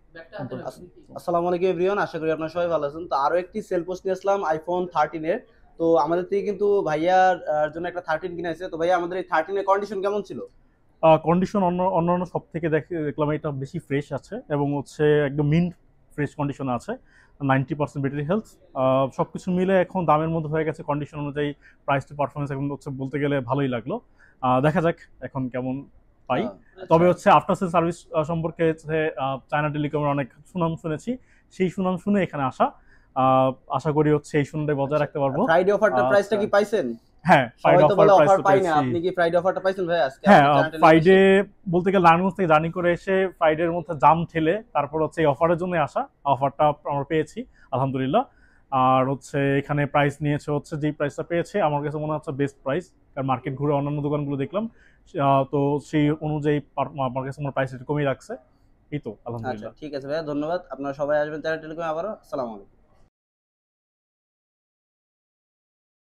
আসসালামু আলাইকুম এভরিওয়ান, আশা করি আপনারা সবাই ভালো আছেন। তো আরো একটি সেল পোস্ট নিয়ে আসলাম আইফোন 13 এর। তো আমাদের থেকে কিন্তু ভাইয়ার জন্য একটা 13 কিনে আছে। তো ভাইয়া আমাদের এই 13 এর কন্ডিশন কেমন ছিল? কন্ডিশন অন্যান্য সব থেকে দেখলাম এটা বেশি ফ্রেশ আছে এবং হচ্ছে একদম মিন্ট ফ্রেশ কন্ডিশনে আছে। 90% ব্যাটারি হেলথ, সবকিছু মিলে এখন দামের মধ্যে হয়ে গেছে। কন্ডিশন অনুযায়ী প্রাইস টু পারফরমেন্স এখন হচ্ছে বলতে গেলে ভালোই লাগলো। দেখা যাক এখন কেমন পাই। তবে আচ্ছা। হচ্ছে আফটার সেল সার্ভিস সম্পর্কে হচ্ছে চায়না টেলিকমের অনেক সুনাম শুনেছি। সেই সুনাম শুনে এখানে আসা। আশা করি হচ্ছে এই সুনামটাই বজায় রাখতে পারবো। ফ্রাইডে অফারটার প্রাইসটা আচ্ছা, কি পাইছেন? হ্যাঁ, সবাই ফ্রাইডে তো অফার বলে প্রাইস অফার তো পাই না, পেয়েছি। আপনি কি ফ্রাইডে অফারটা পাইছেন ভাই আজকে হ্যাঁ, আমাদের চ্যানেলে ফ্রাইডে এসে? বলতে গেলে নারায়ণগঞ্জ থেকে জার্নি করে এসে ফ্রাইডের মধ্যে জাম ঠেলে তারপর হচ্ছে এই অফারের জন্য আসা। অফারটা আমরা পেয়েছি আলহামদুলিল্লাহ। আর হচ্ছে এখানে প্রাইস নিয়েছে হচ্ছে যেই প্রাইসটা পেয়েছে আমার কাছে মনে হচ্ছে বেস্ট প্রাইস। কারণ মার্কেট ঘুরে অন্যান্য দোকানগুলো দেখলাম, তো সেই অনুযায়ী আমার কাছে আমার প্রাইস একটু কমিয়ে রাখছে। এই তো আচ্ছা, আলহামদুলিল্লাহ। ঠিক আছে ভাইয়া, ধন্যবাদ। আপনারা সবাই আসবেন চ্যানেল টেলিকমে আবারও। আসসালামু আলাইকুম।